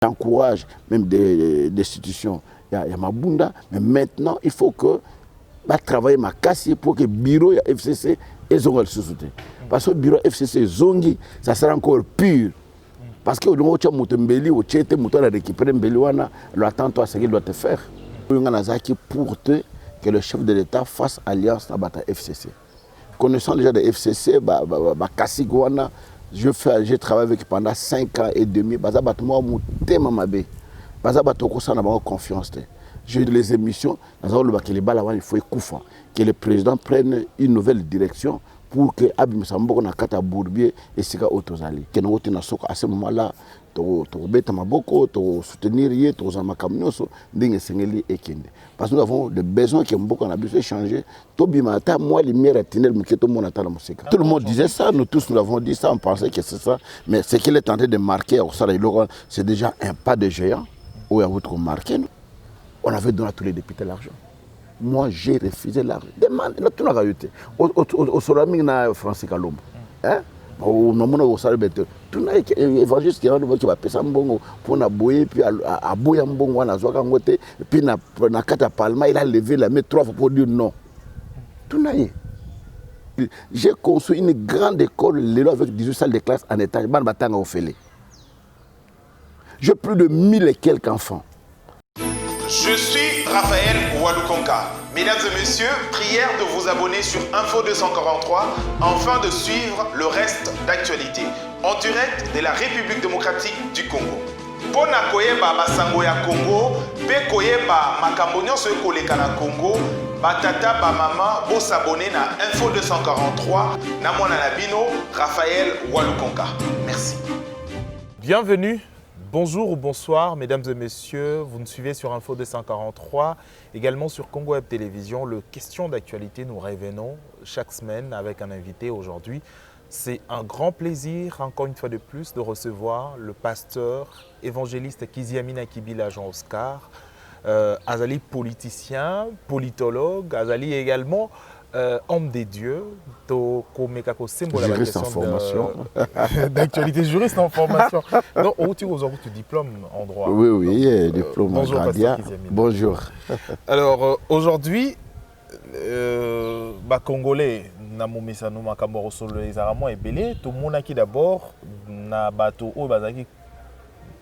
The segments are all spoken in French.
J'encourage même des institutions. Il y a Mabunda, mais maintenant, il faut que travailler ma casse pour que le bureau de FCC ait le soutien. Parce que le bureau FCC Zongi, ça sera encore pur. Parce que au tu as Moutombeli, au Tchété, Mouton a récupéré Mbeliwana, l'attends-toi à ce qu'il doit te faire. Pour que le chef de l'État fasse alliance avec la FCC. Connaissant déjà de FCC, j'ai travaillé avec pendant 5 ans et demi. Confiance. J'ai eu les émissions, il faut que le président prenne une nouvelle direction pour que Abim Sambo na kata Bourbier et Sika Otozali. À ce moment-là, soutenir parce que nous avons des besoins qui ont beaucoup changé. Tout le monde disait ça, nous tous nous avons dit ça, on pensait que c'est ça. Mais ce qu'il est tenté de marquer, c'est déjà un pas de géant. Où il a marqué, on avait donné à tous les députés l'argent. Moi, j'ai refusé l'argent. Demande, tout n'a pas eu. Au Solami, na Francis Kalom. Hein? Au moment où ça tout n'a été évangéliste qui a fait ça pour n'aboyer, puis à boyer mbongo, na zoaka ngote, puis na kata palma, il a levé la main 3 fois pour dire non. Tout n'a été. J'ai construit une grande école, avec 18 salles de classe en étage. J'ai plus de 1000 et quelques enfants. Je suis Raphaël Walukonka. Mesdames et messieurs, prière de vous abonner sur Info 243 afin de suivre le reste d'actualité en direct de la République démocratique du Congo. Pona koyeba basango ya Congo, pe koyeba makambo nyonso ekoleka na Congo, batata ba mama bo s'abonner na Info 243 na mwana na bino Raphaël Walukonka. Merci. Bienvenue. Bonjour ou bonsoir, mesdames et messieurs. Vous nous suivez sur Info 243, également sur Congo Web Télévision. Le question d'actualité, nous revenons chaque semaine avec un invité aujourd'hui. C'est un grand plaisir, encore une fois de plus, de recevoir le pasteur évangéliste Kiziamina Kibila Jean-Oscar, Azali politicien, politologue, Azali également homme des dieux, juriste en formation. D'actualité, juriste en formation. Donc, tu as aujourd'hui ton diplôme en droit. Oui, diplôme en droit. Bonjour. Alors, aujourd'hui, Congolais, tout le monde qui d'abord,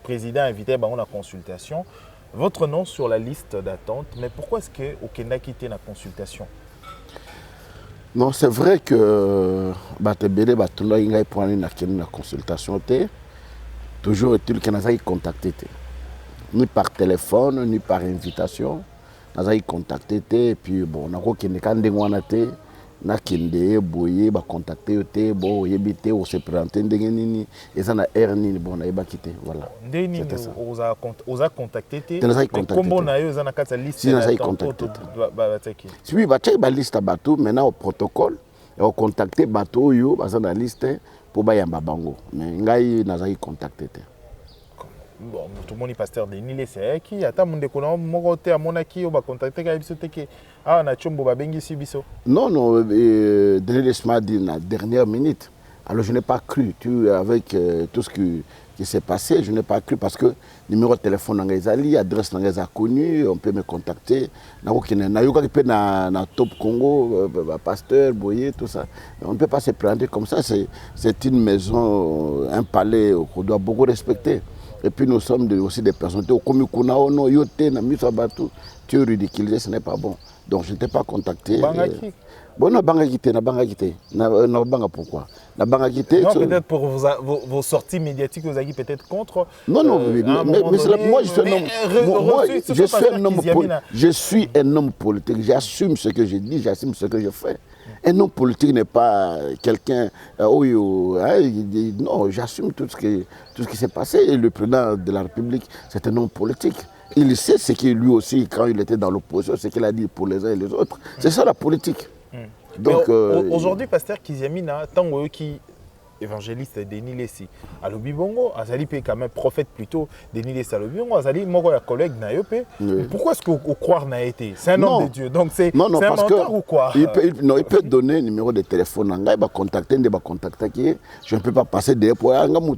président invité à la consultation. Votre nom sur la liste d'attente, mais pourquoi est-ce que au Kenya quitté la consultation? Non, c'est vrai que Batebele Batula Inga pour aller dans la consultation, toujours est-il que nous avons contacté, ni par téléphone, ni par invitation. Nous avons contacté, et puis bon, nous avons contacté, nous avons contacté, bon, on s'est présenté, et ça a erni, bon, on a quitté, voilà. On a contacté, comment on a eu la liste oui, la liste bateau, maintenant au protocole, et on contacté bateau, dans la liste pour Bayamba Bango. Mais nous avons contacté. Bon, tout le monde est pasteur de Nile, c'est qui attend mon déconnant, mon côté à mon acquis, on va contacter on a chumbo babengi sibiso. Non, Denis m'a dit la dernière minute. Alors je n'ai pas cru, avec tout ce qui s'est passé, je n'ai pas cru parce que numéro de téléphone n'angezali, adresse n'angeza connu, on peut me contacter. Na Top Congo, pasteur, Boyer, tout ça. On ne peut pas se présenter comme ça, c'est une maison, un palais qu'on doit beaucoup respecter. Et puis nous sommes aussi des personnalités. Comme tu es ridiculisé, ce n'est pas bon. Donc je ne t'ai pas contacté. Bon, non, pourquoi? Non, peut-être pour vos sorties médiatiques, vous avez peut-être contre. Non, mais moi je suis un homme politique. J'assume ce que je dis, j'assume ce que je fais. Un homme politique n'est pas quelqu'un... non, j'assume tout ce qui s'est passé. Et le président de la République, c'est un homme politique. Il sait ce qu'il lui aussi, quand il était dans l'opposition, ce qu'il a dit pour les uns et les autres. C'est ça la politique. Donc, aujourd'hui, pasteur Kiziamina, tant qui évangéliste Denis Lessi. Alobi bongo, azali pe quand même prophète plutôt Denis Lessi alobi bongo, azali moko ya collègue na yo pe. Pourquoi est-ce qu'on croire n'a été? C'est un homme de Dieu. Donc c'est un menteur ou quoi? Il peut donner le numéro de téléphone, il va contacter, je ne peux pas passer des points. Vous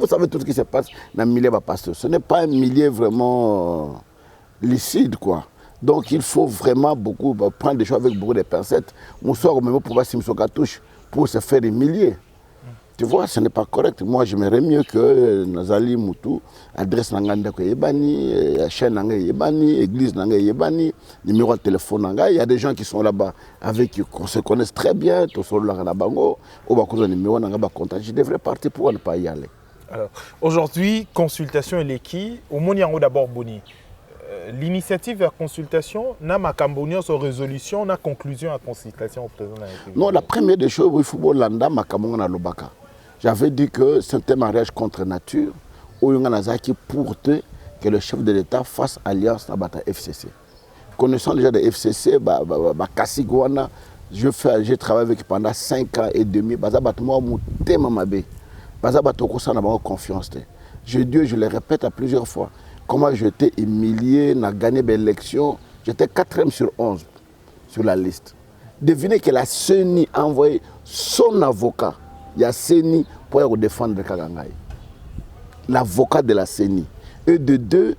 savez tout ce qui se passe dans le milieu pasteur. Ce n'est pas un milieu vraiment licite, quoi. Donc il faut vraiment beaucoup prendre des choses avec beaucoup de pincettes. Moussoir même pour voir si touche pour se faire humilier. Tu vois, ce n'est pas correct. Moi, j'aimerais mieux que Nazali Moutou adresse Nanganda Yebani, chaîne Nanga Yebani, église Nanga Yebani, numéro de téléphone Nanga. Il y a des gens qui sont là-bas avec qui on se connaissent très bien. Tout sur le Ranabango, au Bakozo numéro Nanga Bakonta. Je devrais partir pour ne pas y aller. Alors, aujourd'hui, consultation et l'équipe, au Moniango d'abord Boni. L'initiative vers consultation, n'a ma cambonion sur résolution, n'a conclusion à consultation au président de la République. Non, la première des choses, il faut que l'anda ma cambonion à l'obaka. J'avais dit que c'est un mariage contre nature, où il y a pour que le chef de l'État fasse alliance avec la FCC. Connaissant déjà la FCC, j'ai travaillé avec pendant 5 ans et demi. Confiance. Je le répète à plusieurs fois. Comment j'étais humilié, n'a gagné l'élection. J'étais 4e sur 11 sur la liste. Devinez que la CENI a envoyé son avocat. Il y a CENI pour défendre Kagangaï. L'avocat de la CENI. Et de deux,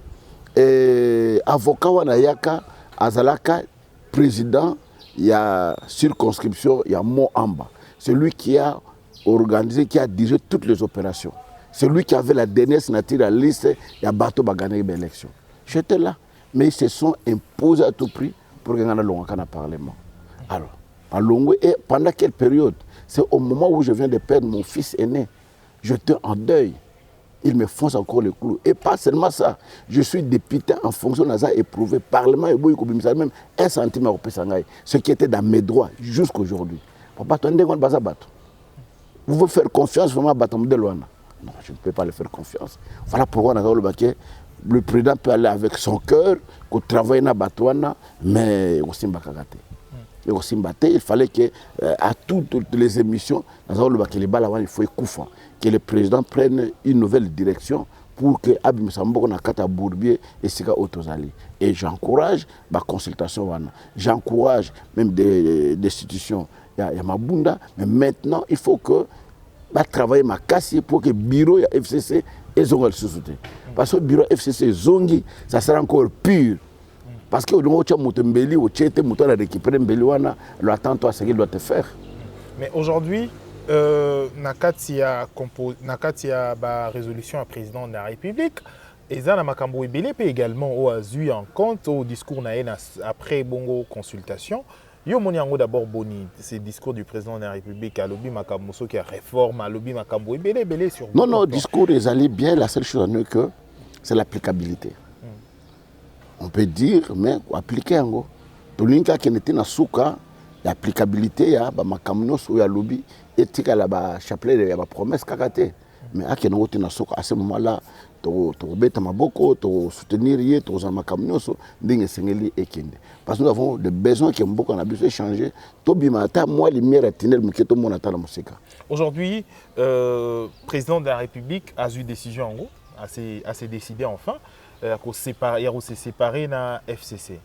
avocat Wanayaka, Azalaka, président, il y a circonscription, il y a Moamba. C'est lui qui a organisé, qui a dirigé toutes les opérations. C'est lui qui avait la dernière signature à la liste, il y a Bato Bagane l'élection. J'étais là, mais ils se sont imposés à tout prix pour gagner le Parlement. Alors, et pendant quelle période? C'est au moment où je viens de perdre mon fils aîné. J'étais en deuil. Ils me foncent encore le clou. Et pas seulement ça. Je suis député en fonction de ça éprouvé. Parlement et même 1 centime au Pessangaï. Ce qui était dans mes droits jusqu'aujourd'hui. Vous voulez faire confiance vraiment à Batom de Luana? Non, je ne peux pas le faire confiance. Voilà pourquoi le président peut aller avec son cœur, qu'on travaille dans Batouana, mais aussi Mbakagate. Il fallait que à toutes les émissions, il faut que le président prenne une nouvelle direction pour que Abim Sambo Nakata Bourbier et Sika Otozali. Et j'encourage ma consultation. J'encourage même des institutions. Il y a Mabunda, mais maintenant il faut que travailler ma casse pour que le bureau de FCC et le soutien. Parce que le bureau FCC Zongi, ça sera encore pur. Parce que le Mbeli, le récupérer Mbeli, attends-toi à ce qu'il doit te faire. Mais aujourd'hui, Nakatia résolution à président de la République, et ça, Makambo Ebele peut également au azu en compte au discours après bongo consultation. Yo moniango d'abord boni, c'est le discours du président de la République à Lobi Makamoso qui a réforme à Lobi Makambo Ebele sur. Non, le discours est allé bien. La seule chose à que c'est l'applicabilité. On peut dire, mais appliquer en gros. Tout le monde qui était dans souka, l'applicabilité, il y a Makamoso ya Lobi et tika la chapelet il y a promesse kakate. Mais à ce moment-là, tu soutenir, tu parce que nous avons des besoins qui ont beaucoup changé. Aujourd'hui, président de la République a eu décision en gros, a s'est décidé enfin, de se séparer de la FCC.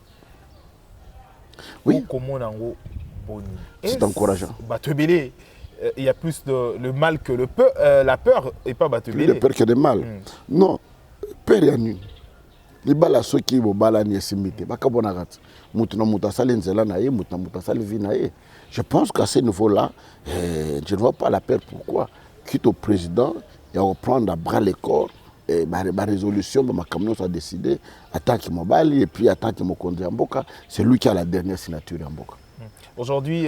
Oui. C'est encourageant. Il y a plus de le mal que la peur et pas plus de peur que de mal. Non, peur y a nul. Les balles ceux qui vont balayer simité. Je pense qu'à ce niveau-là, je ne vois pas la peur. Pourquoi? Quitte au président, il va prendre à bras les corps. Et ma résolution, ma camion a décidé, attends qu'il m'emballe et puis attends qu'il me conduise en Boka. C'est lui qui a la dernière signature en Boka. Aujourd'hui,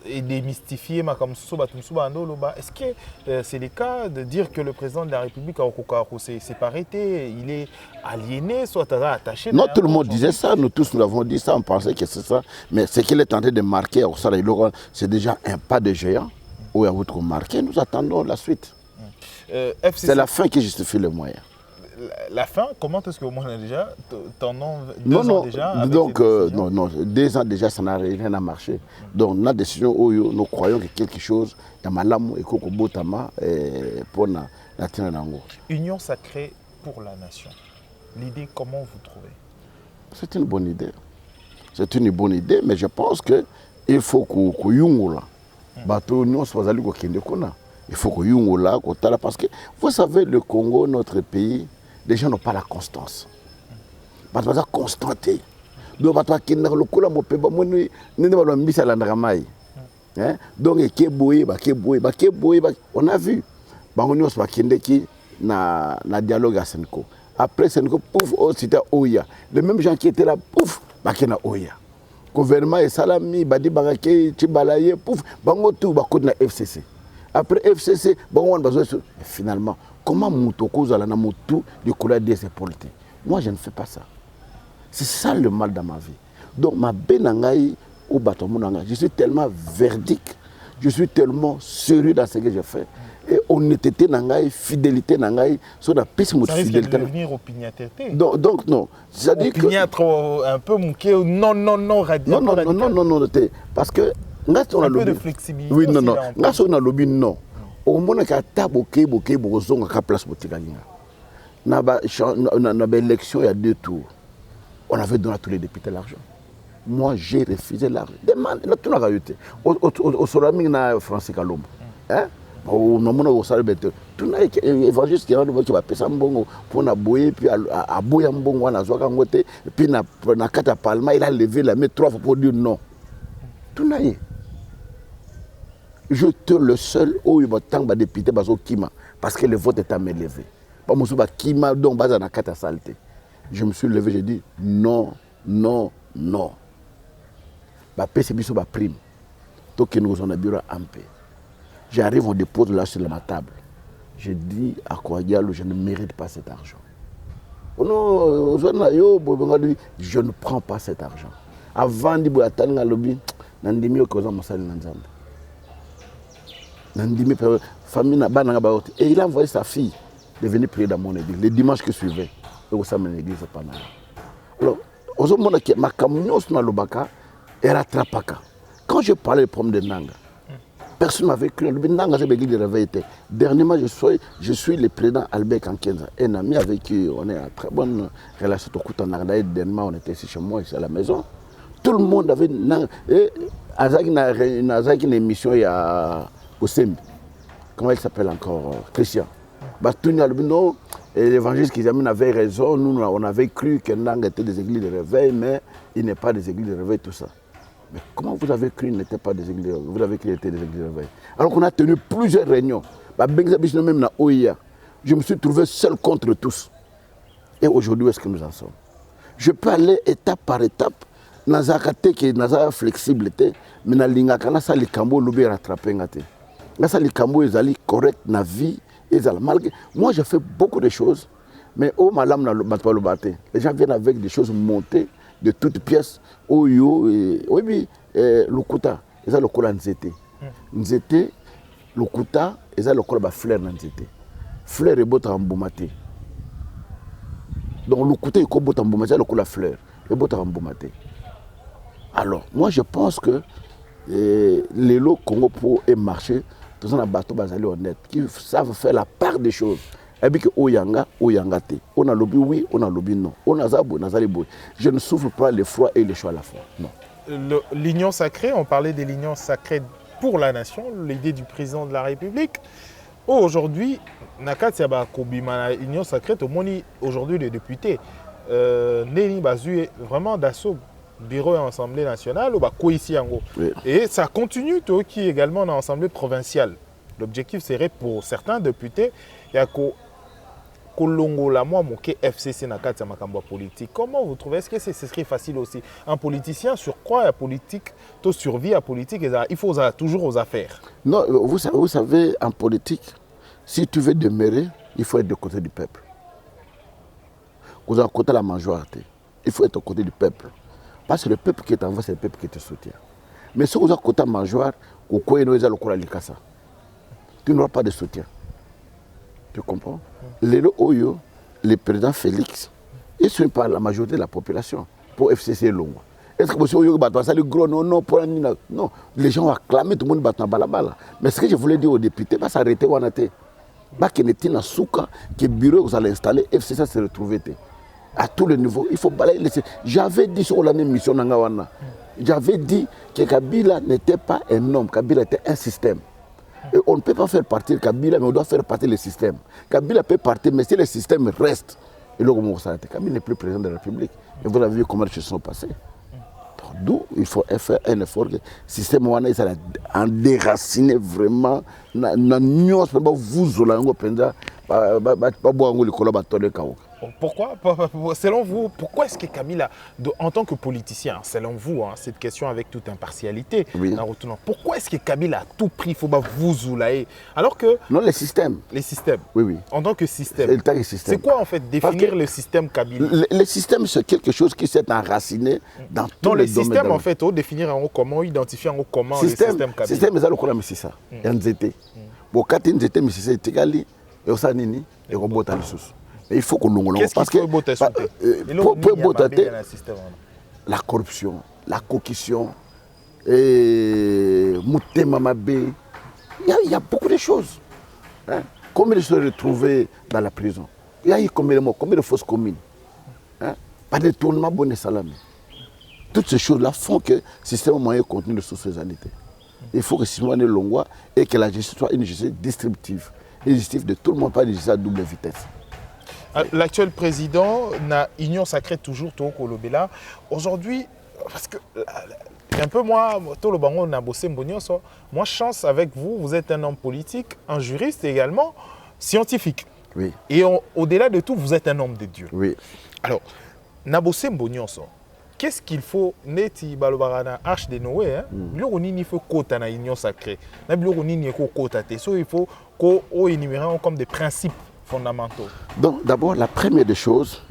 et démystifier est-ce que c'est le cas de dire que le président de la République s'est séparé, il est aliéné, soit attaché? Non, tout le monde disait ça, nous tous nous avons dit ça, on pensait que c'est ça. Mais ce qu'il est en train de marquer, c'est déjà un pas de géant. Où il y a votre marqué, nous attendons la suite. C'est la fin qui justifie le moyen. la fin, comment est-ce que vous en avez déjà t'en ans, déjà donc, non, 2 ans déjà, ça n'a rien à marcher. Donc, notre décision, nous croyons que quelque chose, il y a malam et koko botama pour la tenir nango. Union sacrée pour la nation. L'idée, comment vous trouvez? C'est une bonne idée. C'est une bonne idée, mais je pense qu'il faut que Yungola, bateau union soit allé au Kendekona. Il faut que Yungola, parce que vous savez, le Congo, notre pays, les gens n'ont pas la constance. Parce que ça constanté. Donc, donc, on a vu. Na dialogue à Senko. Après Senko, pouf, c'était Oya. Les mêmes gens qui étaient là, pouf, bakena Oya. Gouvernement et Salami, Badi Barake, Tibalaye, pouf, bango tout, bakot na FCC. Après FCC, bango on besoin finalement, comment Moutoko Zalana Moutou de couleur de ses politiques? Moi, je ne fais pas ça. C'est ça le mal dans ma vie. Donc, ma benangaï ou batomonanga, je suis tellement verdict, je suis tellement sérieux dans ce que je fais. Et honnêteté nangaï, fidélité nangaï, sur la piste de fidélité. Ça risque de devenir opiniâtreté. Donc non. C'est-à-dire que un peu mouqué, non, radical. Non, parce que un peu de flexibilité. Oui, non. On a lobby non. Au moment où on a taboké, on a place pour Tigalinga. Dans l'élection, il y a 2 tours. On avait donné à tous les députés l'argent. Moi, j'ai refusé l'argent. Demande, tout n'a pas eu. Au Solami, na Francis Kalom. Hein? Au moment où on a tout évangéliste qui a fait ça pour aboyer, puis à boyer mbongo, à zoaka ngote, puis na kata palma, il a levé la main 3 fois pour dire non. Tout n'a eu. Je te le seul où il va tant de députés bazo kima parce que le vote est à me lever. Pas mon souba kima donc bas na kata saleté. Je me suis levé, j'ai dit non. Bah PCB sur ma prime. Donc nous on a bureau en paix. J'arrive, on dépose là sur ma table. Je dis à Kouadialo, je ne mérite pas cet argent. Non, je ne prends pas cet argent. Avant de attendre lobby, nandimi okoza mosali nanzambe. Nandimi famille na bana ba et il a envoyé sa fille de venir prier dans mon église le dimanche qui suivait. Et au sein de l'église pas mal. Alors, aux monde qui ma camion sur lobaka era trapaka. Quand je parlais du problème de Nanga, personne n'avait cru. Le Nanga c'est l'église de réveil. Dernièrement, je suis le président Albert Kankenza, un ami avec qui on est en très bonne relation. Dernièrement, on était ici chez moi, ici à la maison. Tout le monde avait et Azaki n'a une émission il y a au Sembi. Comment il s'appelle encore Christian. L'évangéliste qui avait raison, nous on avait cru que Nanga était des églises de réveil, mais il n'est pas des églises de réveil, tout ça. Mais comment vous avez cru qu'il n'était pas des églises de réveil? Vous avez cru qu'il était des églises de réveil. Alors qu'on a tenu plusieurs réunions. Je me suis trouvé seul contre tous. Et aujourd'hui, où est-ce que nous en sommes? Je peux aller étape par étape. Nazakate qui est flexibilité, mais na linga kana sa likambo lobi rattraper ngate. Na sa likambo ezali correct na vie ezala malgré. Moi je fais beaucoup de choses, mais au malam na batpa lo baté. Les gens viennent avec des choses montées de toutes pièces. Oyo oui lokuta ezala lokola nzete. Nzete lokuta ezala lokola ba fleur na nzete. Fleur ebota mbomate. Donc lokuta ekobota mbomate ezala lokola fleur ebota mbomate. Alors, moi je pense que les lots Congo pour un marché, tous les bateaux basali honnêtes, qui savent faire la part des choses. Et bien que Oyanga, Oyangate. On a lobby oui, on a lobby non. On a zabou, on a zalibou. Je ne souffre pas le froid et le chaud à la fois. Non. L'union sacrée, on parlait de l'union sacrée pour la nation, l'idée du président de la République. Aujourd'hui, Nakati Kobima, l'union sacrée, tout le monde aujourd'hui les députés. Néni Bazu est vraiment d'assaut. Bureau et Assemblée nationale, ou ici en gros. Oui. Et ça continue, toi qui également dans l'Assemblée provinciale. L'objectif serait pour certains députés, il y a Kolongo la moi moké FCC na kati makambo politique. Comment vous trouvez? Est-ce que ce serait facile aussi? Un politicien sur quoi la politique, toi survie à politique, il faut toujours aux affaires. Non, vous savez, en politique, si tu veux demeurer, il faut être de côté du peuple. Vous êtes à côté de la majorité. Il faut être au côté du peuple. Parce que le peuple qui t'envoie, c'est le peuple qui te soutient. Mais si vous avez un côté majeur, tu n'auras pas de soutien. Tu comprends? Les Oyo, le président Félix, ils sont par la majorité de la population pour FCC Longwa. Est-ce que vous avez le gros non, non, les gens ont acclamé, tout le monde bat balabala. Mais ce que je voulais dire aux députés, va s'arrêter où on a été. Bah, qu'il y ait un souka, que le bureau que vous allez installer, FCC se retrouve. À tous les niveaux, il faut balayer. J'avais dit sur l'année mission Nangawana, j'avais dit que Kabila n'était pas un homme, Kabila était un système. Et on ne peut pas faire partir Kabila, mais on doit faire partir le système. Kabila peut partir, mais si le système reste, et là, Kabila n'est plus président de la République. Et vous avez vu comment les choses sont passées. D'où il faut faire un effort. Le système a déraciné vraiment. Pourquoi, selon vous, pourquoi est-ce que Kabila, en tant que politicien, selon vous, hein, cette question avec toute impartialité, oui. Pourquoi est-ce que Kabila a tout pris, il faut vous zoulailler alors que... Non, les systèmes. Les systèmes. Oui, oui. En tant que système. C'est quoi en fait définir le système Kabila? Le système, c'est quelque chose qui s'est enraciné dans tous les domaines. Non, les systèmes, en fait, on définir en haut comment, identifier en haut comment le système Kabila. Le système, c'est ça. Il y a un ZT. Bon, quand il y a un ZT, mais c'est Tigali, et au Sanini, et au Botanissus. Il faut que nous qu'est-ce qu'il faut botter la corruption, la coquistion, Moutema Mabé. Il y a beaucoup de choses. Hein? Combien de se retrouver dans la prison? Il y a eu combien de fausses communes? Hein? Pas de tournement bon et salamé. Toutes ces choses-là font que le système moyen continue de sous-saisonnalité. Il faut que le système soit long et que la justice soit une justice distributive. Une justice de tout le monde, pas une justice à double vitesse. L'actuel président n'a union sacrée toujours Toko Lobela. Aujourd'hui, parce que un peu moi, Tolo Bango on a bossé Mbonyoso. Moi, chance avec vous, vous êtes un homme politique, un juriste également, scientifique. Oui. Et au-delà de tout, vous êtes un homme de Dieu. Oui. Alors, Nabosé Mbonyoso, qu'est-ce qu'il faut neti balobarana arche de Noé hein? Biloko nini faut kota na union sacrée. Na biloko nini ko kota te. So il faut ko énumérer comme des principes fondamentaux. Donc d'abord, la première des choses,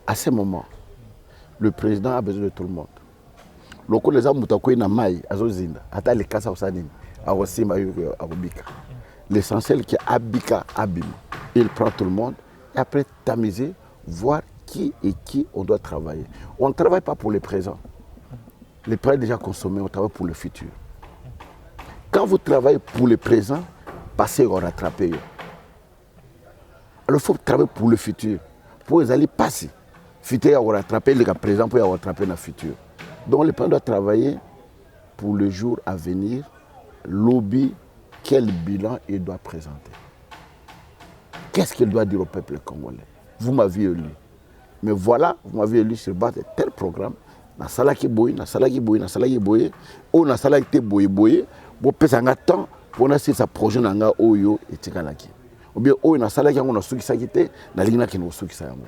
à ce moment, le président a besoin de tout le monde. Loko les hommes mutakoy na mai azozinda, ata le kasa osanini, awosimba abika. L'essentiel qui abika abim. Il prend tout le monde et après tamiser, voir qui et qui on doit travailler. On ne travaille pas pour le présent. Le présent est déjà consommé, on travaille pour le futur. Quand vous travaillez pour le présent, passez au rattraper. Alors il faut travailler pour le futur, pour les aller passer. Le futur à rattraper, le présent pour rattraper le futur. Donc le président doit travailler pour le jour à venir, lobby, quel bilan il doit présenter. Qu'est-ce qu'il doit dire au peuple congolais? Vous m'avez élu. Mais voilà, vous m'avez élu sur base de tel programme. Na salaki boy, na salaki boy, na salaki boy, ou na salaki te boy boy, bo pesa nga temps pour na sa projet na nga oyo etikalaki. Ou bien oyo na salaki ngo na suki sakite, na lingina ki no suki sa yango.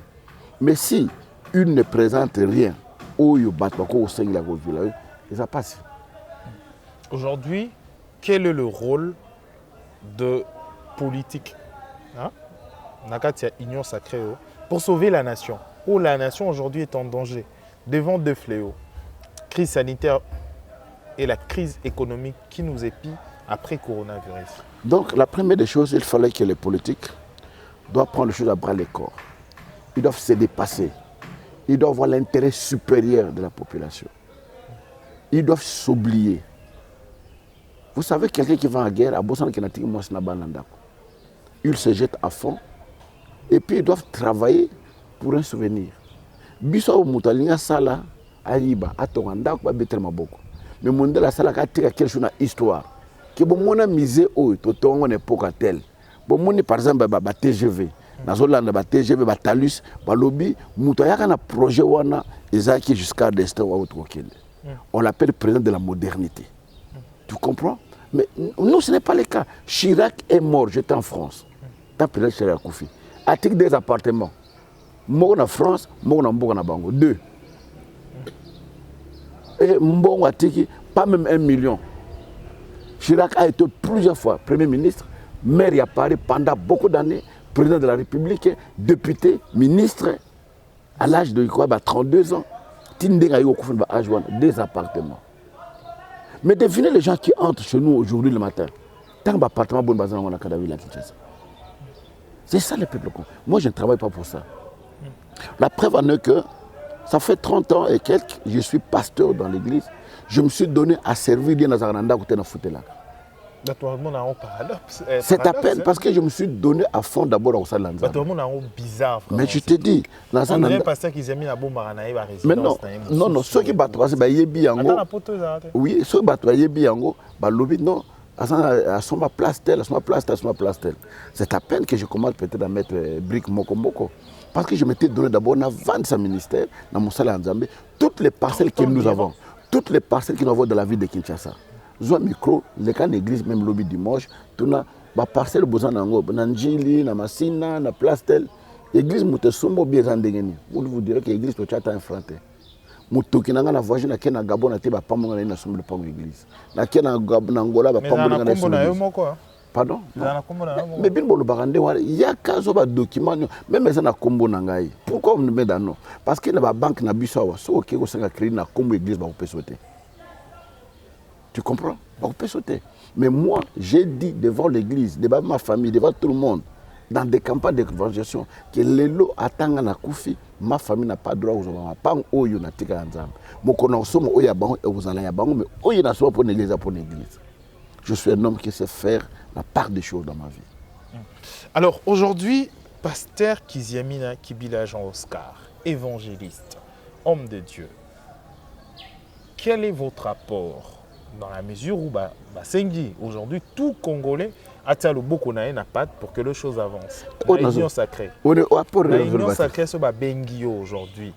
Mais si une ne présente rien, oyo batba ko osengi la ko vula, ça passe. Aujourd'hui, quel est le rôle de politique hein? Nakatia Union Sacrée pour sauver la nation? Où la nation aujourd'hui est en danger, devant deux fléaux, crise sanitaire et la crise économique qui nous épie après coronavirus. Donc la première des choses, il fallait que les politiques doivent prendre les choses à bras le corps. Ils doivent se dépasser. Ils doivent voir l'intérêt supérieur de la population. Ils doivent s'oublier. Vous savez, quelqu'un qui va en guerre, à Bossan Kenati, moi, c'est Nabananda. Ils se jettent à fond et puis ils doivent travailler pour un souvenir. Biso mutalinga sala ariba atonganda kwa betel maboko. Mais mondela sala ka tika quelque chose na histoire. Que bon mona misé o to tongo n'époque telle. Bon moni par exemple ba TGV. Na zolanda ba TGV ba Talus ba lobby mutayaka na projet wana ezaki jusqu'à destin wa autokende. On l'appelle président de la modernité. Tu comprends? Mais nous ce n'est pas le cas. Chirac est mort, j'étais en France. Tant président Chirac Koufi. Article des appartements. Mbongo en France, Mbongo en Bango. 2. Et Mbongo a tiki, pas même 1 million. Chirac a été plusieurs fois Premier ministre, maire à Paris pendant beaucoup d'années, président de la République, député, ministre, à l'âge de 32 ans. Des appartements. Mais devinez les gens qui entrent chez nous aujourd'hui le matin. Tant d'appartements, bon bazar, on a Kadavi la Kinshasa. C'est ça le peuple congolais. Moi, je ne travaille pas pour ça. La preuve en est que ça fait 30 ans et quelques, je suis pasteur dans l'église. Je me suis donné à servir dans les Aranda côté de Foutela. C'est à peine parce que je me suis donné à fond d'abord au Salanza. Bizarre. Mais je te dis, on dirait pasteur qui mis la bombe à mais non, ceux qui battent, c'est Yebi Yango. Oui, ceux qui battent Yebi Yango, lobby non. À son place telle, à son place telle. C'est à peine que je commence peut-être à mettre briques moko. Parce que je m'étais donné d'abord, on a 25 ministères dans mon salaire en Zambie, toutes les parcelles que nous avons, dans la ville de Kinshasa. Zoa micro, les cas d'église, même lobby dimanche, tout a des parcelles besoin d'ango, Nanjili, na Massina, na place telle. L'église Moutesumbo bien zandengeni. Vous direz que l'église peut être infrantée. Mutoki nanga na voyage na kena Gabon na te ba pamonga na sombe le pont église. Na kena Gabon na Angola ba pamonga na sombe. Pardon? Mais bien bolo barande wa ya kazo ba document même ça na kombo na ngai. Pourquoi on me met dans non? Parce que na ba banque na biso wa so ke ko sanga crédit na kombo église ba ko pesoter. Tu comprends? Ba ko pesoter. Mais moi, j'ai dit devant l'église, devant ma famille, devant tout le monde, dans des campagnes d'évangélisation, que l'élo attend na koufi, ma famille n'a pas droit aux hommes. Pas oyo na tika nzambe. Mon connaissance oya bango et vous allez ya bango, mais oyo na so pour l'église pour l'église. Je suis un homme qui sait faire la part des choses dans ma vie. Alors aujourd'hui, pasteur Kiziamina Kibila Jean Oscar, évangéliste, homme de Dieu, quel est votre apport dans la mesure où Sengi, aujourd'hui, tout Congolais a le beaucoup na patte pour que les choses avancent. L'union sacrée. L'union sacrée, c'est Bengio aujourd'hui.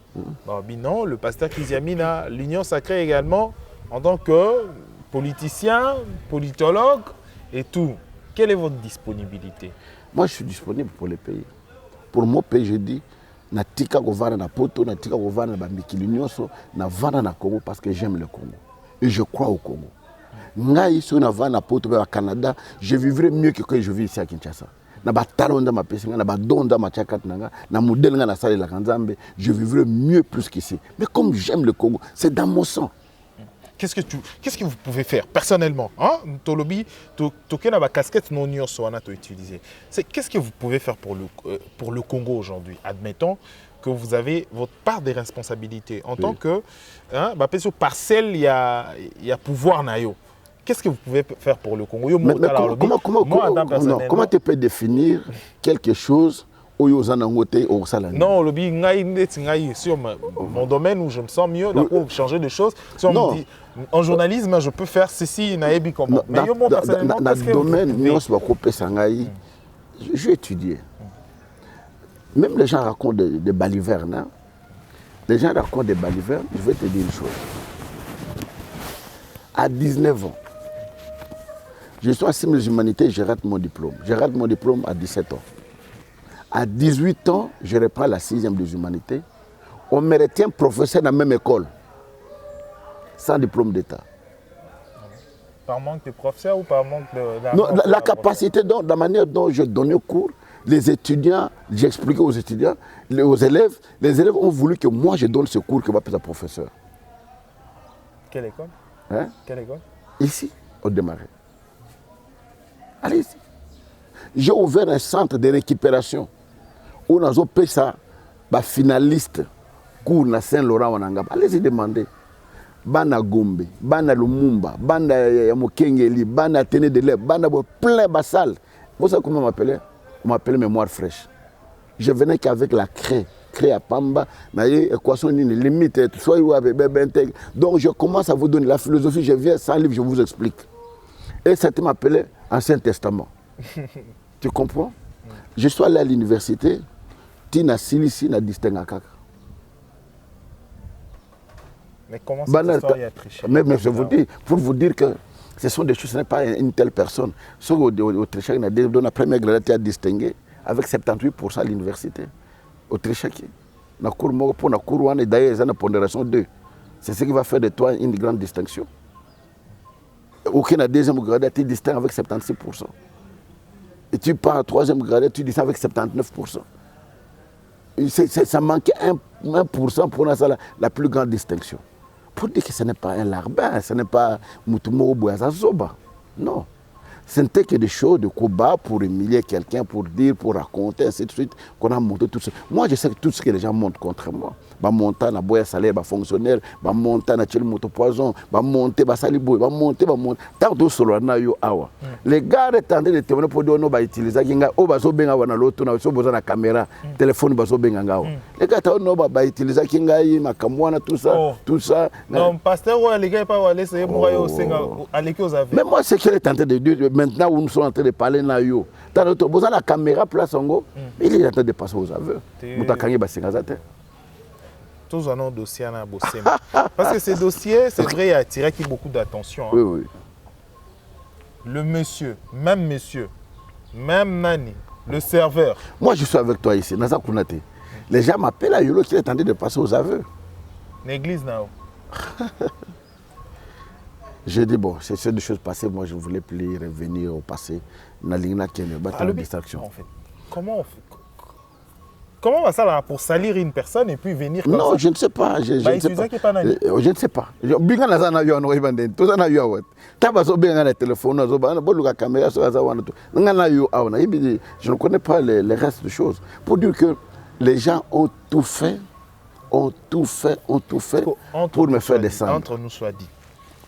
Non, le pasteur Kiziamina, l'union sacrée également, en tant que politicien, politologue et tout. Quelle est votre disponibilité? Moi, je suis disponible pour les pays. Pour mon pays, je dis, na tika govana na poto, na tika govana na mikili nyonso, na vana na Congo parce que j'aime le Congo. Et je crois au Congo. Ngai so na vana na poto au Canada, je vivrai mieux que quand je vis ici à Kinshasa. Na ba talonda ma pesinga, na ba donda ma chakat nanga, na modèle nga na sale la kanzambe, je vivrai mieux plus qu'ici. Mais comme j'aime le Congo, c'est dans mon sang. Qu'est-ce que vous pouvez faire personnellement? Tolobi, toke na ba casquette non nyonso wana to utiliser. Qu'est-ce que vous pouvez faire pour le Congo aujourd'hui? Admettons que vous avez votre part des responsabilités en tant que sur parcelle il y a pouvoir na yo. Qu'est-ce que vous pouvez faire pour le Congo? Comment tu peux définir quelque chose? Non, sur mon domaine où je me sens mieux, pour changer de choses. Si on me dit, en journalisme, je peux faire ceci, mais personnellement, dans le domaine, j'ai étudié. Même les gens racontent des balivernes. Les gens racontent des balivernes, je vais te dire une chose. À 19 ans, je suis en cible des humanités, je rate mon diplôme. Je rate mon diplôme à 17 ans. À 18 ans, je reprends la 6e des humanités. On me retient professeur dans la même école, sans diplôme d'État. Par manque de professeur ou par manque de... Non, la capacité, donc, la manière dont je donnais cours, les étudiants, j'expliquais aux étudiants, aux élèves, les élèves ont voulu que moi je donne ce cours que va faire professeur. Quelle école? Quelle école? Ici, au démarré. Allez ici. J'ai ouvert un centre de récupération où nous avons payé ça, finaliste, cours na Saint-Laurent. Allez-y demander. Bana Gombe, Bana Lumumba, Bana Mokengeli, Bana Téné de l'Ève, Bana plein de salles. Vous savez comment on m'appelait? On m'appelait mémoire fraîche. Je venais qu'avec la craie à Pamba, équation limite, donc je commence à vous donner la philosophie, je viens sans livre, je vous explique. Et ça m'appelait Ancien Testament. Tu comprends? Je suis allé à l'université, Tina Silisi na Distingakaka. Mais comment cette histoire y a triché? Mais je vous dis, pour vous dire que ce sont des choses, ce n'est pas une telle personne. Ce Autrichien a donné la première gradation à distinguer avec 78% à l'université. Autrichien qui na cour pour na cour et d'ailleurs ils ont une pondération 2. C'est ce qui va faire de toi une grande distinction. Aucun a deuxième gradation, tu distingues avec 76%. Et tu pars à troisième gradé, tu dis ça avec 79%. Ça manquait 1% pour la plus grande distinction. Pour dire que ce n'est pas un larbin, ce n'est pas Moutoumou Bouazazoba. Non. Ce n'était que des choses de combat pour humilier quelqu'un, pour dire, pour raconter, ainsi de suite, qu'on a monté tout ça. Moi, je sais que tout ce que les gens montent contre moi, monter na boya salaire, fonctionnaire, monter na tchel moto poison, monter saliboy, monter. Tant de solo na yo awa. Les gars tendaient de témoigner pour dire non, utiliser kinga, baso benga wana l'autre, na so besoin na caméra, téléphone baso benga ngao. Les gars t'as non utiliser kinga ma kamwana tout ça. Non, pasteur les gars pas aller c'est moi yo senga aller que aux aveux. Mais moi c'est qu'il est tenté de dire maintenant où nous sommes en train de parler na yo. T'as d'autres besoin la caméra place ngo, il est en train de passer aux aveux. Mutakangi basinga zate. Tous un dossier à bosser. Parce que ces dossiers, c'est vrai, il a attiré beaucoup d'attention. Hein. Oui. Le monsieur, même Nani, le serveur. Moi, je suis avec toi ici, Naza Kounate. Les gens m'appellent à Yolo qui est tenté de passer aux aveux. L'église, là. J'ai dit, bon, c'est des choses passées. Moi, je ne voulais plus revenir au passé. Nalina qui me bat la distraction. En fait, comment on fait? Comment va ça là pour salir une personne et puis venir comme non, ça? Je ne sais pas. Je ne sais pas. Binga na zana yo no ibande. To zana yo wat. Taba so benga na téléphone zo ba na boluka caméra so za wana to. Ngana yo awana ibi je ne connais pas les restes de choses pour dire que les gens ont tout fait pour me faire descendre. Entre nous soit dit.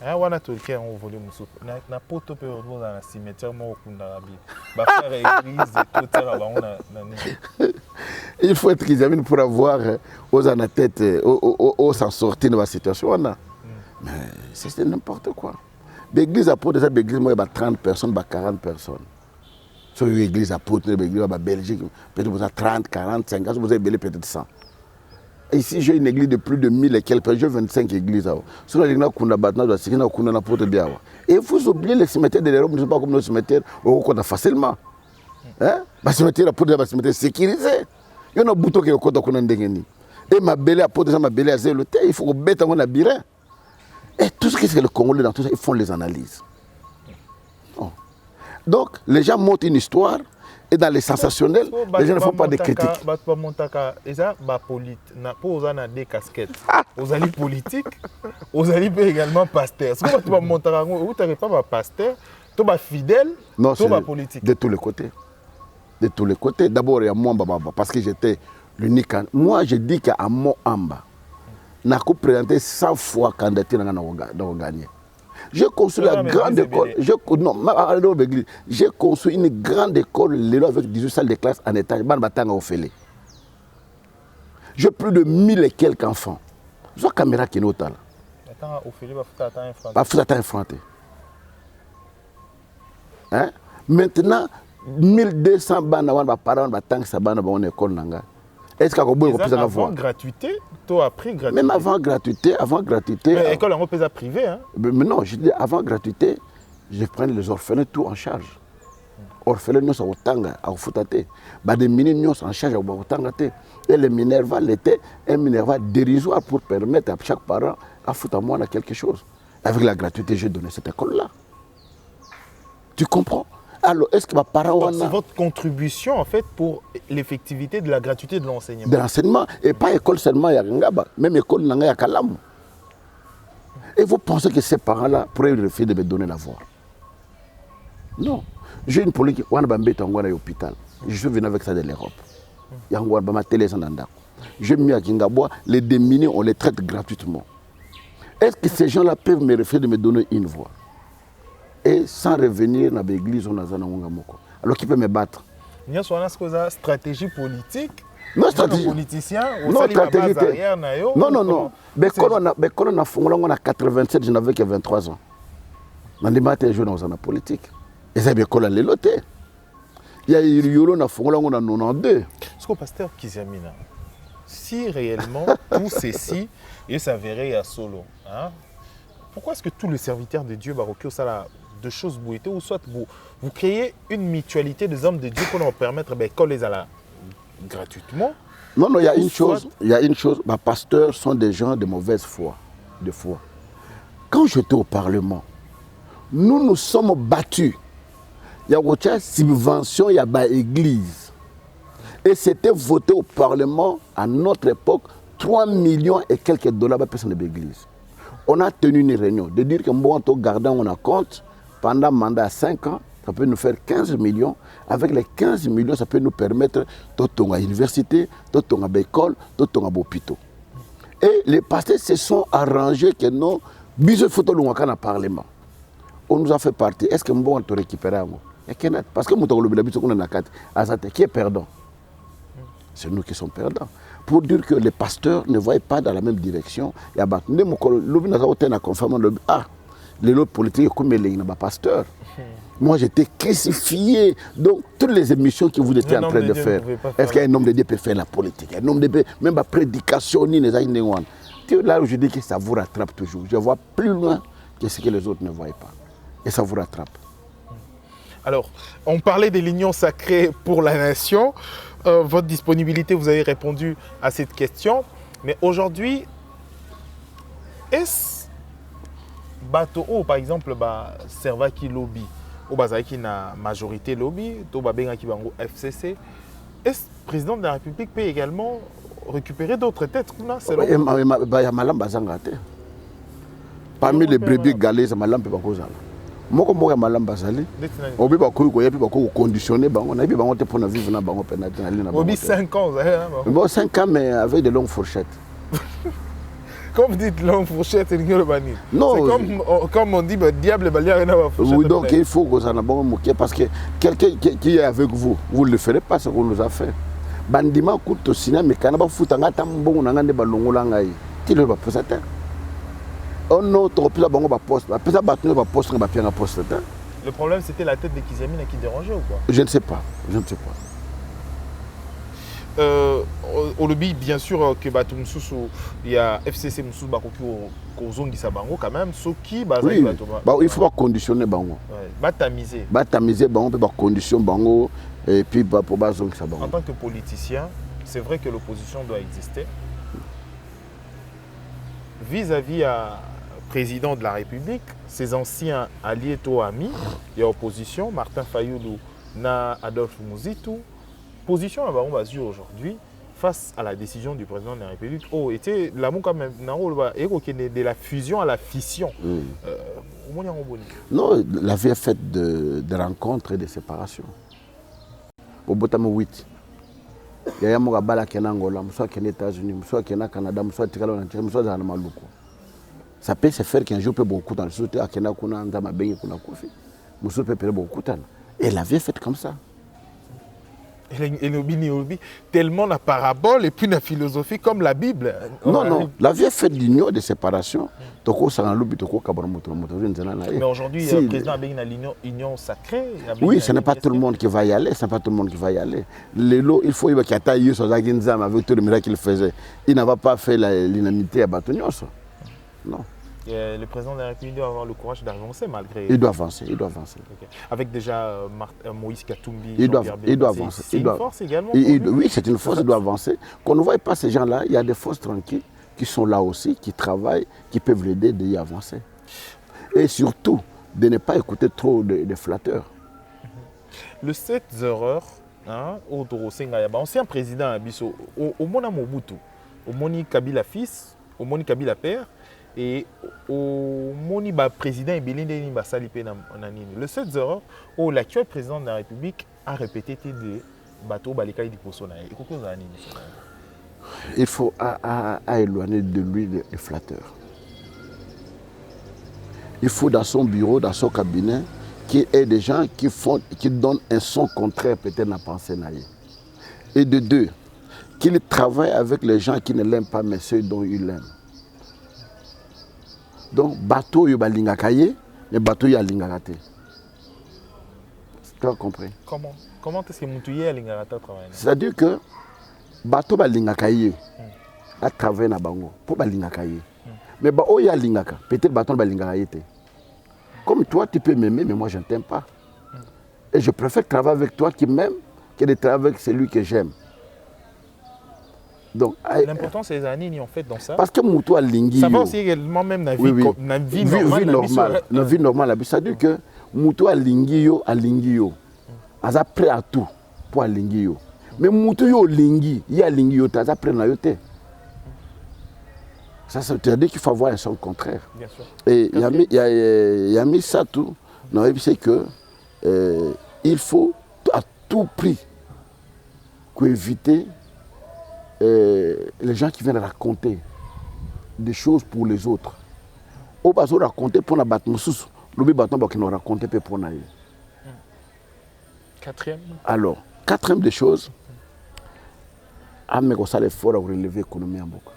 Ah wana to ke on voler muso. Na poto pe on dans la cimetière mo okunda rabi. Ba faire église tout ça là on a il faut être examiné pour avoir aux en tête, aux s'en sortir de la situation. Mais c'est n'importe quoi. L'église à Pau, l'église, il y a 30 personnes, 40 personnes. Sur l'église à Pau, l'église à Belgique, peut-être 30, 40, 50, vous avez peut-être 100. Ici, j'ai une église de plus de 1000 et quelques, j'ai 25 églises. Sur l'église, et vous oubliez les cimetières de l'Europe, ne sont pas comme nos cimetières, on compte facilement. Les cimetières à cimetière sécurisé. Il y a un bouton qui est au côté de et ma belle à porter ma belle à zéro, il faut bêter mon labyrinthe. Et tout ce qui est le Congolais dans tout ça, ils font les analyses. Oh. Donc, les gens montent une histoire et dans les sensationnels, les gens ne font pas de critiques. Vous avez des casquettes. Vous avez politique, vous avez également pasteur. Si vous n'avez pas pasteur, vous êtes fidèle, vous êtes politique. De tous les côtés. De tous les côtés. D'abord, il y a moi, parce que j'étais l'unique. Moi, je dis qu'à mon amba, n'a qu'à présenter 100 fois candidature dans gagner. J'ai construit la grande école. J'ai construit une grande école avec 18 salles de classe en étage. J'ai plus de 1000 et quelques enfants. J'ai une caméra qui est notale. Maintenant, 1200 bana parents batang sa bana bon école nanga. Est-ce qu'on peut plus avant gratuité, tu as pris gratuité. Même avant gratuité. L'école en peut privée hein. Mais non, je dis avant gratuité, je prends les orphelins tout en charge. Orphelins nous sont au tanga à futate. Bah des mineurs nous sont en charge au tanga té. Et les Minerva l'été, un Minerva dérisoire pour permettre à chaque parent à foutre à moi quelque chose. Avec la gratuité, j'ai donné cette école là. Tu comprends? Alors, est-ce que ma parent... C'est votre contribution, en fait, pour l'effectivité de la gratuité de l'enseignement. De l'enseignement. Et pas école seulement, il y a Ngaba. Même école, il y a Kalam. Et vous pensez que ces parents-là pourraient refuser de me donner la voix? Non. J'ai une politique. Je suis venu avec ça de l'Europe. J'ai mis à Kingaboua, les démunis, on les traite gratuitement. Est-ce que ces gens-là peuvent me refuser de me donner une voix? Et sans revenir dans l'église, on a alors qui peut me battre? Il y a une stratégie politique. Non, stratégie. Politicien, non, stratégie. Non. Mais quand on a fondé en 87, je n'avais que 23 ans. On a débattu dans la politique. Et c'est bien qu'on a l'éloté. Il y a eu Yolo, on a fondé en 92. Ce que pasteur Kizamina, si réellement tout ceci et s'avérait à solo, hein, pourquoi est-ce que tous les serviteurs de Dieu baroqués au salaire de choses bouillées ou soit vous créez une mutualité des hommes de Dieu pour leur permettre de les aller gratuitement? Non, il y a une chose. Il y a une chose. Les pasteurs sont des gens de mauvaise foi. Quand j'étais au Parlement, nous nous sommes battus. Il y a une subvention, il y a une église. Et c'était voté au Parlement à notre époque 3 millions et quelques dollars par personne de l'église. On a tenu une réunion de dire que bon, on garde on a compte pendant un mandat 5 ans ça peut nous faire 15 millions. Avec les 15 millions, ça peut nous permettre de à l'université, de à l'école, de à l'hôpital. Et les pasteurs se sont arrangés que non, bisous photo dans le Parlement. On nous a fait partie. Est-ce que nous pouvons te récupérer? Parce que nous avons qui est perdant? C'est nous qui sommes perdants. Pour dire que les pasteurs ne voient pas dans la même direction. Les autres politiques comme les pasteurs. Moi, j'étais crucifié. Donc, toutes les émissions que vous étiez en train de faire, est-ce qu'un homme de Dieu peut faire la politique? Un homme de Dieu, même la prédication, là où je dis que ça vous rattrape toujours. Je vois plus loin que ce que les autres ne voient pas. Et ça vous rattrape. Alors, on parlait de l'union sacrée pour la nation. Votre disponibilité, vous avez répondu à cette question. Mais aujourd'hui, est-ce bateau, par exemple, Servaki lobby, ou qui na majorité lobby, ou qui FCC, est-ce que le président de la République peut également récupérer d'autres têtes? Parmi les brebis galées, c'est malam peut pas causer. Moi comme moi malam basali, obi ba koy koy puis ba ko conditionner bango na bi bango te pour na vivre na bango penalty na lina. Obi 5 ans, bon 5 ans mais avec de longues fourchettes. Comme vous dites longue fourchette, c'est le bani. Non, c'est comme on dit diable balia na fourchette. Oui, donc il faut que ça na bon moquer parce que quelqu'un qui est avec vous, vous ne le ferez pas ce qu'on nous a fait. Bandima coûte au cinéma mais kana ba futanga tambongo na ngande ba longola ngai. Ti le ba posateur. Un autre poste. Le problème, c'était la tête de Kizamine qui dérangeait ou quoi? Je ne sais pas. Au lobby, bien sûr, que il y a FCC Moussou Kozongi Sabango quand même. Oui, il faut pas conditionner Bango. Batamiser. Batamiser Bango, peut pas conditionner Bango et puis pour Bazongi Sabango. En tant que politicien, c'est vrai que l'opposition doit exister. Vis-à-vis à président de la République, ses anciens alliés ou amis, il y a opposition, Martin Fayoulou, na Adolphe Mouzitou. Position on va dire aujourd'hui face à la décision du président de la République. Était l'amour quand même de la fusion à la fission. Non, la vie est faite de rencontres et de séparations. Au Botamo 8. Il y a un bala qui est en Angola, soit qui est aux États-Unis, soit qui est au Canada, soit qui est en Nigeria, soit dans le Maluku. Ça peut se faire qu'un jour peut beaucoup dans le société à Kenya kuna ndama bengi kuna kofi. Muso peut perdre beaucoup de temps. Et la vie est faite comme ça. Et tellement la parabole et puis la philosophie comme la Bible. Non, la vie est faite d'union, de séparation. Mais aujourd'hui, le président a bien l'union sacrée. Oui, ce n'est pas tout le monde qui va y aller. Il faut qu'il y ait avec tout le miracle qu'il faisait. Il n'a pas fait l'unanimité à Batonios. Non. Le président de la République doit avoir le courage d'avancer malgré... Il doit avancer. Okay. Avec déjà Moïse Katumbi, il doit avancer. C'est une force également oui, c'est une force, il doit avancer. Qu'on ne voit pas ces gens-là, il y a des forces tranquilles qui sont là aussi, qui travaillent, qui peuvent l'aider d'y avancer. Et surtout, de ne pas écouter trop de flatteurs. Le 7 erreurs, ancien président Abisso, au Mona Mobutu, au Moni Kabila fils, au Moni Kabila père, et au Moni président le 7 erreurs où l'actuel président de la République a répété des bateaux balikaï di Posona. Il faut éloigner de lui les flatteurs. Il faut dans son bureau, dans son cabinet, qu'il y ait des gens qui donnent un son contraire peut-être à la pensée naïe. Et de deux, qu'il travaille avec les gens qui ne l'aiment pas mais ceux dont il l'aime. Donc, bateau yo balinga kaye, mais bateau yo alinga te. Tu as compris? Comment est-ce que Moutouye alinga travaille? C'est-à-dire que bateau balinga kaye a travaillé na bango pour balinga kaye. Mais bateau yo alinga ka, peut-être bateau balinga kaye te. Comme toi tu peux m'aimer mais moi je ne t'aime pas. Et je préfère travailler avec toi qui m'aime que de travailler avec celui que j'aime. L'important c'est les années en fait dans ça. Parce que Moutou a lingi. Ça va aussi également même dans la vie normale. La vie normale. C'est-à-dire que Moutou a lingi yo. Aza prêt à tout pour a lingi yo. Mais Moutou yo lingi, il a lingi yo, aza prêt na yo te. Ça veut dire qu'il faut avoir un son contraire. Bien sûr. Et il y a mis ça tout. Non, c'est que il faut à tout prix éviter les gens qui viennent raconter des choses pour les autres. Au bas, on raconter pour la battre, le bâton qui nous raconter pour nous. Quatrième. Alors, quatrième des choses, amener ça l'effort à relever l'économie en Boka.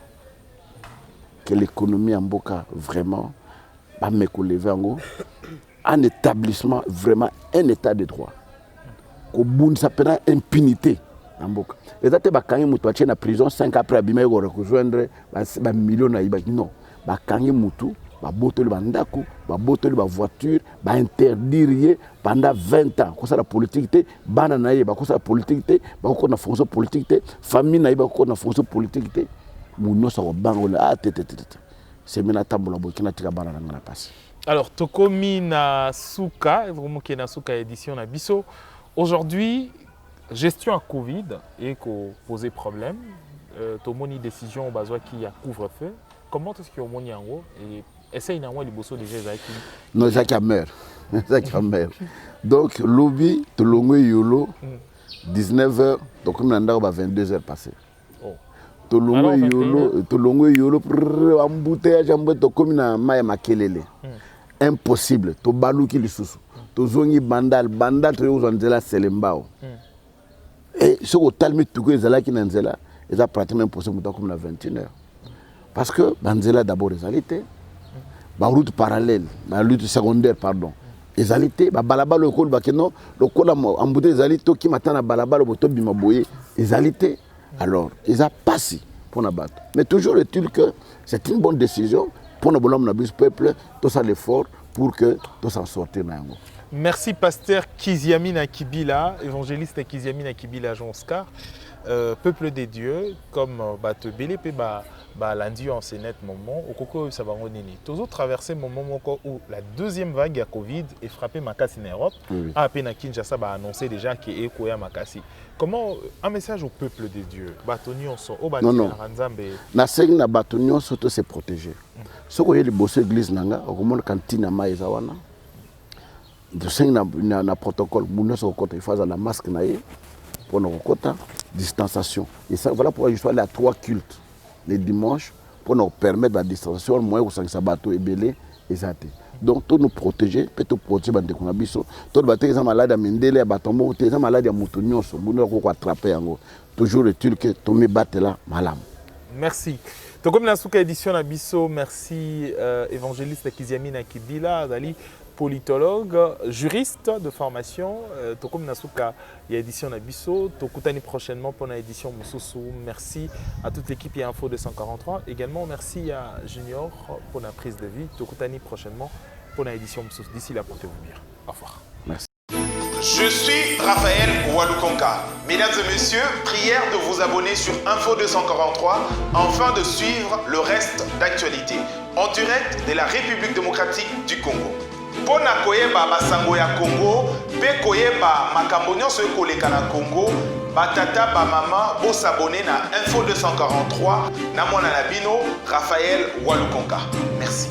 Que l'économie en Boka vraiment va me relever en gros. Un établissement, vraiment un état de droit. Qu'au bout de ça, impunité en Boka. Les gens qui sont en prison 5 ans après, ils vont rejoindre des millions de non. Quand ils sont baboto ba ndako baboto ba voiture ba interdire pendant 20 ans comme ça la politique té bana na ye ba comme ça la politique té ba ko na fonction politique té famille na ye ba ko na fonction politique té muno sa bango la c'est mena tambola bokina tika bana na passe. Alors tokomi na suka vraiment qui na suka édition na biso aujourd'hui gestion à Covid et ko poser problème to moni décision bazwa qui a couvre-feu comment est-ce que moni en gros et essaye na wali bosso déjà zaki non Jacques meurt donc lobby to longo yolo 19h donc comme nanda ba 22h passé to longo yolo embouteillage amboto comme na maya makelele impossible to baluki lisusu to zongi bandal to uzanzela selembao et ce que talmi tuko ezala ki nanzela eza pratiquement impossible comme na 21h parce que banzela d'abord réalité la route parallèle, la route secondaire, pardon. Les alités, balaba le col bakeno, le col embouté les alités qui m'attendent à balaba le bouton bimaboye, les alités. Alors, ils ont passé pour la battre. Mais toujours est-il que c'est une bonne décision pour le bonhomme du peuple, tout ça l'effort pour que tout s'en sorte. Merci pasteur Kiziamine Akibila, évangéliste Kiziamine Akibila Jean Oscar. Peuple des dieux, comme te belé lundi en ce net moment, au coco ça va nini. Toujours traversé mon moment où la deuxième vague à Covid est frappée Makassi en Europe. À peine à Kinshasa a annoncé déjà qu'il est Koya Makassi. Comment un message au peuple des dieux, Batonion sont au non. Na seng na Batonion surtout se protéger. Ce que les bossé église nanga, au moment cantina maïzawana. De seng na protocole, moun so côté il faut la masque naé pour nos quotas. Distanciation. Et ça, voilà pourquoi je suis allé à 3 cultes les dimanches pour nous permettre la distanciation, moi au 5 sabato et belé et ça. Donc tout nous protéger, peut tout protéger bande qu'on a biso. Tout le bateau est malade à Mendele, batombo, est malade à Moutonio, so nous ko attraper en toujours est-il que tomber battre là malam. Merci. Donc comme la souka édition à biso, merci évangéliste Kiziamine Akibila, Dali politologue, juriste de formation. Tokom Nasuka, il y a édition Nabiso. Tokutani prochainement pour l'édition Moussousou. Merci à toute l'équipe et Info 243. Également, merci à Junior pour la prise de vie. Tokutani prochainement pour l'édition Moussousou. D'ici là, portez-vous bien. Au revoir. Merci. Je suis Raphaël Walukonka. Mesdames et messieurs, prière de vous abonner sur Info 243 afin de suivre le reste d'actualité en direct de la République démocratique du Congo. Pour koyeba basango ya Congo, pe koyeba makambo nyonso ekoleka na Congo, batata ba mama bo s'abonner na Info 243 na mwana na bino Raphaël Walukonka. Merci.